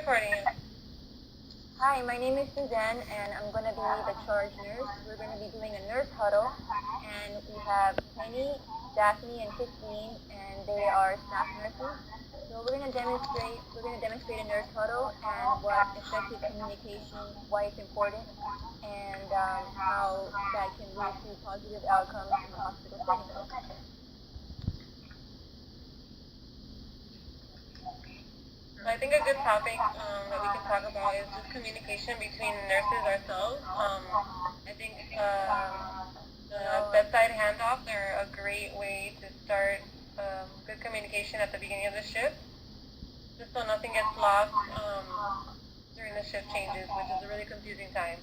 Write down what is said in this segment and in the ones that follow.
recording you. Hi, my name is Suzanne, and I'm going to be the charge nurse. We're going to be doing a nurse huddle, and we have Penny, Daphne, and Christine, and they are staff nurses. So we're going to demonstrate a nurse huddle and what effective communication, why it's important, and how that can lead to positive outcomes in the hospital setting. I think a good topic that we can talk about is just communication between nurses ourselves. I think the bedside handoffs are a great way to start good communication at the beginning of the shift, just so nothing gets lost during the shift changes, which is a really confusing time.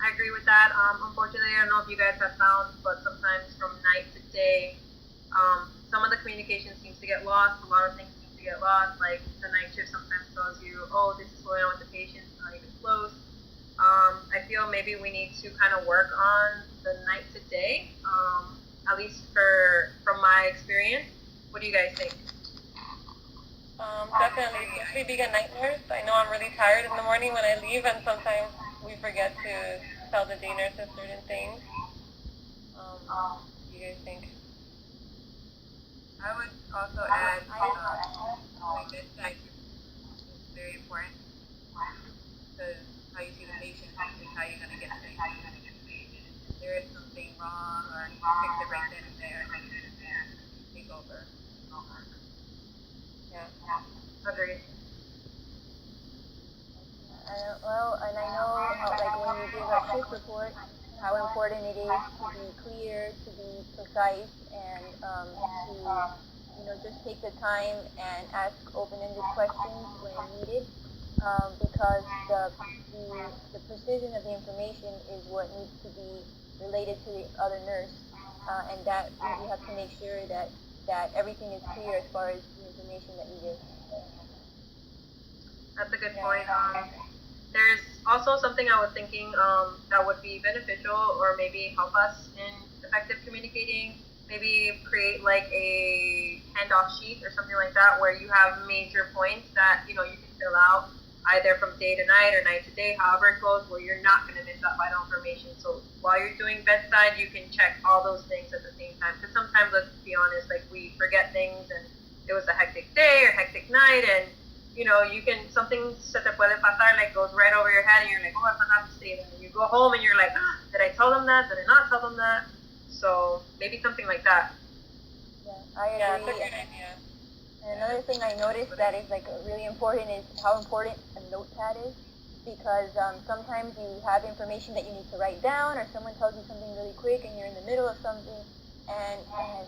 I agree with that. Unfortunately, I don't know if you guys have found, but sometimes from night to day, some of the communication seems to get lost. A lot of things seem to get lost. Like the night shift sometimes tells you, oh, this is going on with the patient, it's not even close. I feel maybe we need to kind of work on the night to day, at least from my experience. What do you guys think? Definitely, especially being a night nurse. I know I'm really tired in the morning when I leave, and sometimes we forget to tell the day nurses certain things. What do you guys think? I would also add like bedside is very important because how you see the patient is how you're going to get the patient. If there is something wrong or you fix it right then and there, take over. Yeah. Agreed. And I know how, like when you give a shift report, how important it is to be clear, to be precise, and to just take the time and ask open-ended questions when needed, because the precision of the information is what needs to be related to the other nurse, and that you have to make sure that everything is clear as far as the information that you give. That's a good point. There's also something I was thinking that would be beneficial or maybe help us in effective communicating. Maybe create like a handoff sheet or something like that where you have major points that you can fill out either from day to night or night to day, however it goes, where you're not going to miss that vital information. So while you're doing bedside, you can check all those things at the same time. Because sometimes, let's be honest, like we forget things and it was a hectic day or hectic night, and you can, something se te puede pasar, like goes right over your head, and you're like, oh, I forgot to say that. And you go home and you're like, did I tell them that? Did I not tell them that? So maybe something like that. Yeah, I agree. Yeah, that's a good idea. And another thing I noticed that is like really important is how important a notepad is, because sometimes you have information that you need to write down, or someone tells you something really quick and you're in the middle of something, and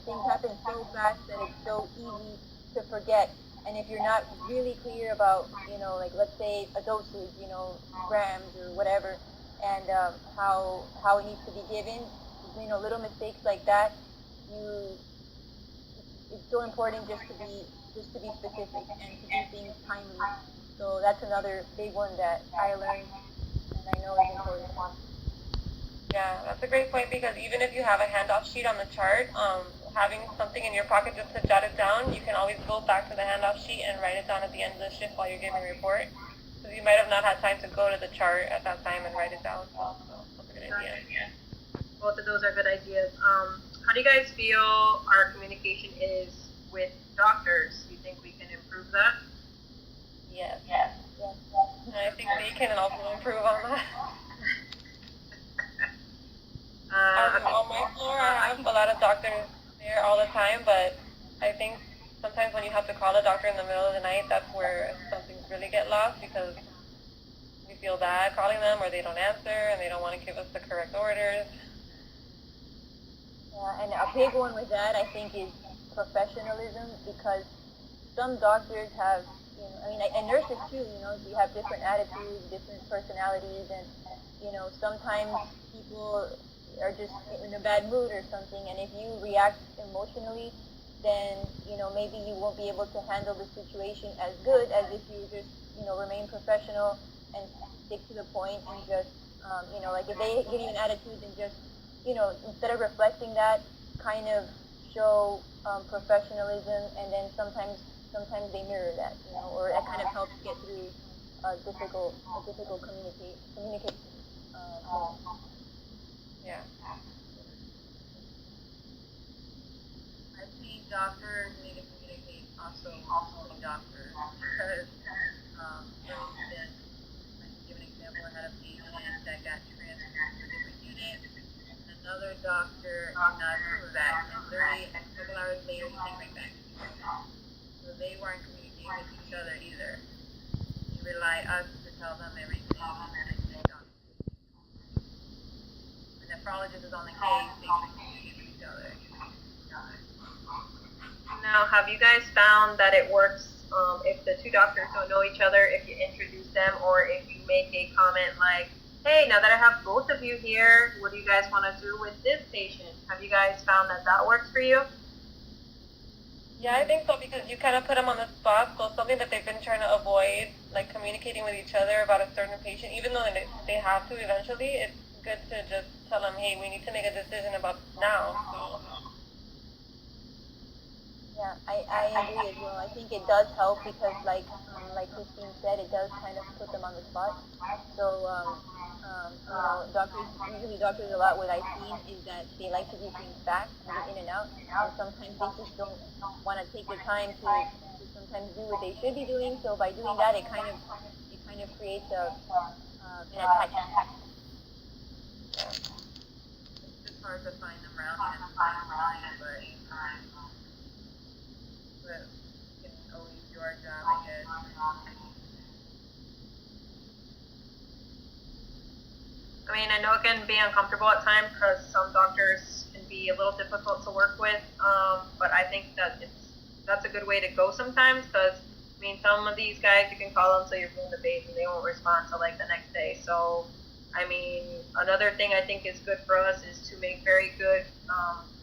things happen so fast that it's so easy to forget. And if you're not really clear about, like let's say a dosage, grams or whatever, and how it needs to be given, little mistakes like that, it's so important just to be specific and to do things timely. So that's another big one that I learned and I know is important. Yeah, that's a great point, because even if you have a handoff sheet on the chart, having something in your pocket just to jot it down, you can always go back to the handoff sheet and write it down at the end of the shift while you're giving a report. Because you might have not had time to go to the chart at that time and write it down. So that's a good idea. Both of those are good ideas. How do you guys feel our communication is with doctors? Do you think we can improve that? Yes. And I think they can also improve on that. On my floor, I have a lot of doctors there all the time, but I think sometimes when you have to call a doctor in the middle of the night, that's where some things really get lost, because we feel bad calling them, or they don't answer and they don't want to give us the correct orders. Yeah, and a big one with that, I think, is professionalism, because some doctors have, and nurses too, we have different attitudes, different personalities, and, sometimes people are just in a bad mood or something, and if you react emotionally, then, maybe you won't be able to handle the situation as good as if you just, remain professional and stick to the point and just, like if they give you an attitude, then just, instead of reflecting that, kind of show professionalism, and then sometimes they mirror that, or that kind of helps get through difficult communication. Moment. Yeah. I think doctors need to communicate also between doctors because, for instance, like to give an example, I had a patient that got transferred to a different unit. Another doctor did not approve of that, and literally a couple hours later he came right back. So they weren't communicating with each other either. You rely us to tell them everything and they don't. The nephrologist is on the case, they should communicate with each other. Now, have you guys found that it works if the two doctors don't know each other, if you introduce them, or if you make a comment like, hey, now that I have both of you here, what do you guys want to do with this patient? Have you guys found that that works for you? Yeah, I think so because you kind of put them on the spot. So something that they've been trying to avoid, like communicating with each other about a certain patient, even though they have to eventually, it's good to just tell them, hey, we need to make a decision about now. So. Yeah, I agree as well. I think it does help because, like Christine said, it does kind of put them on the spot. So, doctors a lot. What I've seen is that they like to do things fast and get in and out, and sometimes they just don't want to take the time to sometimes do what they should be doing. So by doing that, it kind of creates an attachment. It's just hard to find them around and find time, but we can always do our job, I guess. I mean, I know it can be uncomfortable at times because some doctors can be a little difficult to work with, but I think that that's a good way to go sometimes because, I mean, some of these guys you can call them till you're blue in the face and they won't respond till like the next day. So, I mean, another thing I think is good for us is to make very good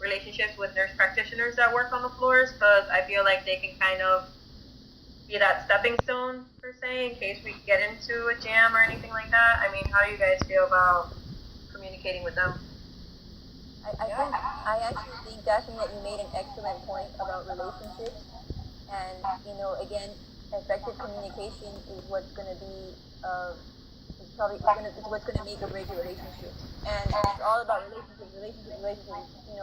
relationships with nurse practitioners that work on the floors because I feel like they can kind of be that stepping stone per se in case we get into a jam or anything like that. I mean, how do you guys feel about communicating with them? I actually think, Daphne, that you made an excellent point about relationships, and again, effective communication is what's going to be it's what's going to make or break your relationship. And it's all about relationships.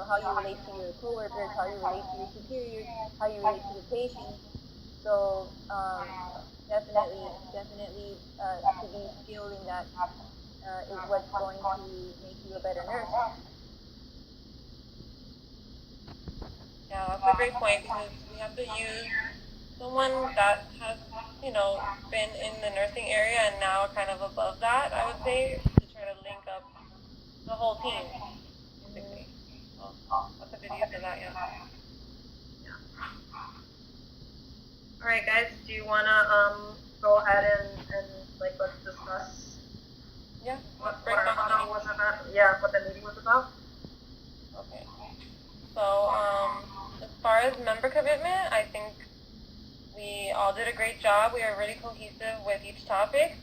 How you relate to your coworkers, how you relate to your superiors, how you relate to your patients. So definitely, to be skilled in that is what's going to make you a better nurse. Yeah, that's a great point because we have to use someone that has, been in the nursing area and now kind of above that, I would say, to try to link up the whole team, basically. So that's a good use of that, yeah. All right, guys, do you want to go ahead and like let's discuss what the meeting was about? Okay. So, as far as member commitment, I think we all did a great job. We are really cohesive with each topic.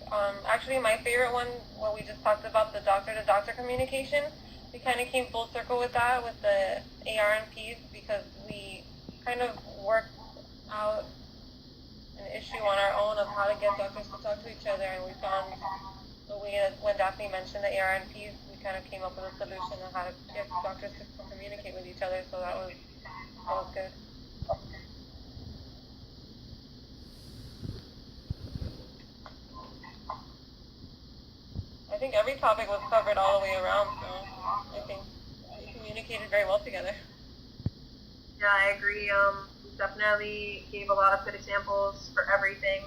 Actually, my favorite one, what we just talked about, the doctor-to-doctor communication, we kind of came full circle with that, with the ARNPs, because we kind of worked out an issue on our own of how to get doctors to talk to each other, and we found the way that when Daphne mentioned the ARNPs, we kind of came up with a solution on how to get doctors to communicate with each other, so that was good. I think every topic was covered all the way around, so I think we communicated very well together. Yeah, I agree. We definitely gave a lot of good examples for everything.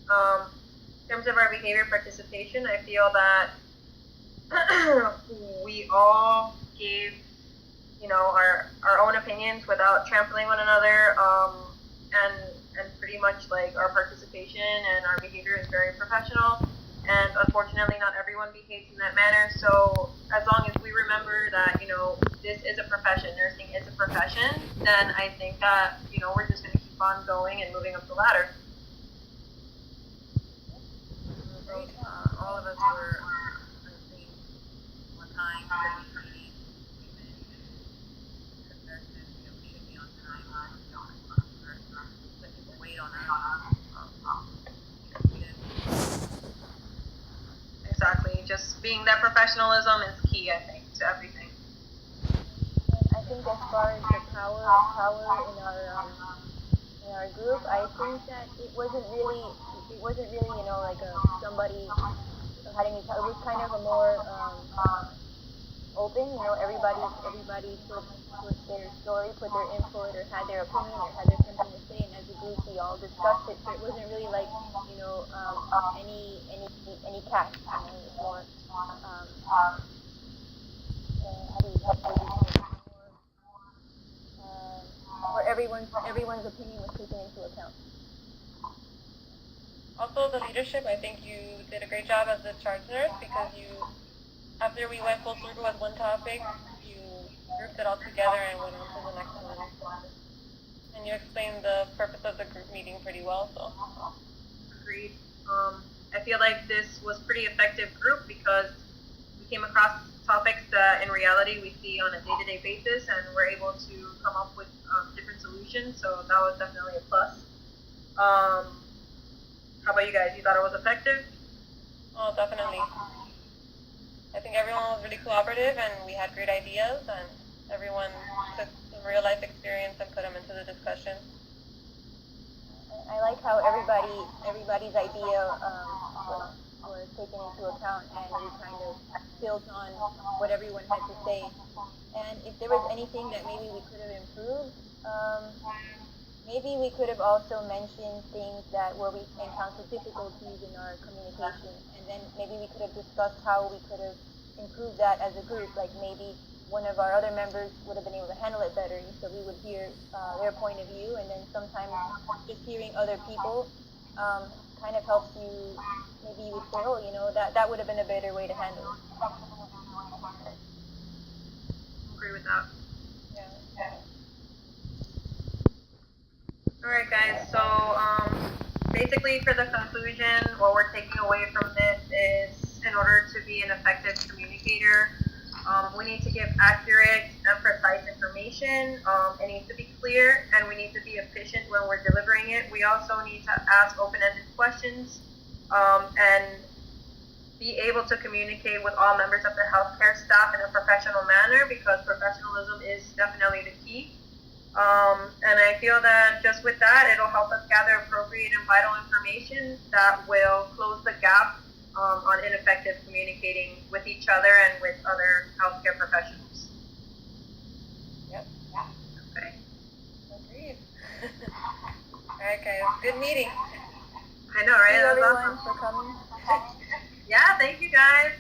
In terms of our behavior participation, I feel that we all gave, our own opinions without trampling one another, and pretty much like our participation and our behavior is very professional. And unfortunately, not everyone behaves in that manner. So as long as we remember that, this is a profession, nursing is a profession, then I think that, we're just going to keep on going and moving up the ladder. All of us were, I think, one time meeting, nurses, we should be on time. Let people wait on us. just being that professionalism is key, I think, to everything. And I think as far as the power in our group, I think that it wasn't really like somebody had any. It was kind of a more open. Everybody put their story, put their input, or had their opinion, or had their something to say, and as a group we all discussed it. So it wasn't really like any catch. It was more how do you say it? Where everyone's opinion was taken into account. Also, the leadership, I think you did a great job as the charge nurse because after we went full circle with one topic, you grouped it all together and went on to the next one. And you explained the purpose of the group meeting pretty well, so. Agreed. I feel like this was pretty effective group because we came across topics that in reality we see on a day-to-day basis, and we're able to come up with different solutions, so that was definitely a plus. How about you guys? You thought it was effective? Oh, definitely. I think everyone was really cooperative, and we had great ideas, and everyone took some real-life experience and put them into the discussion. I like how everybody's idea was taken into account, and we kind of built on what everyone had to say. And if there was anything that maybe we could have improved, maybe we could have also mentioned things where we encountered difficulties in our communication, and then maybe we could have discussed how we could have improved that as a group. Like maybe one of our other members would have been able to handle it better, so we would hear their point of view, and then sometimes just hearing other people kind of helps you. Maybe you would say, oh, that would have been a better way to handle it. Agree with that. Yeah. Alright guys, so basically for the conclusion, what we're taking away from this is in order to be an effective communicator, we need to give accurate and precise information. It needs to be clear, and we need to be efficient when we're delivering it. We also need to ask open-ended questions and be able to communicate with all members of the healthcare staff in a professional manner, because professionalism is definitely the key. And I feel that just with that, it'll help us gather appropriate and vital information that will close the gap on ineffective communicating with each other and with other healthcare professionals. Yep. Okay. Agreed. Alright guys, good meeting. I know, right? Thank you That was everyone awesome. for coming. Yeah, thank you guys.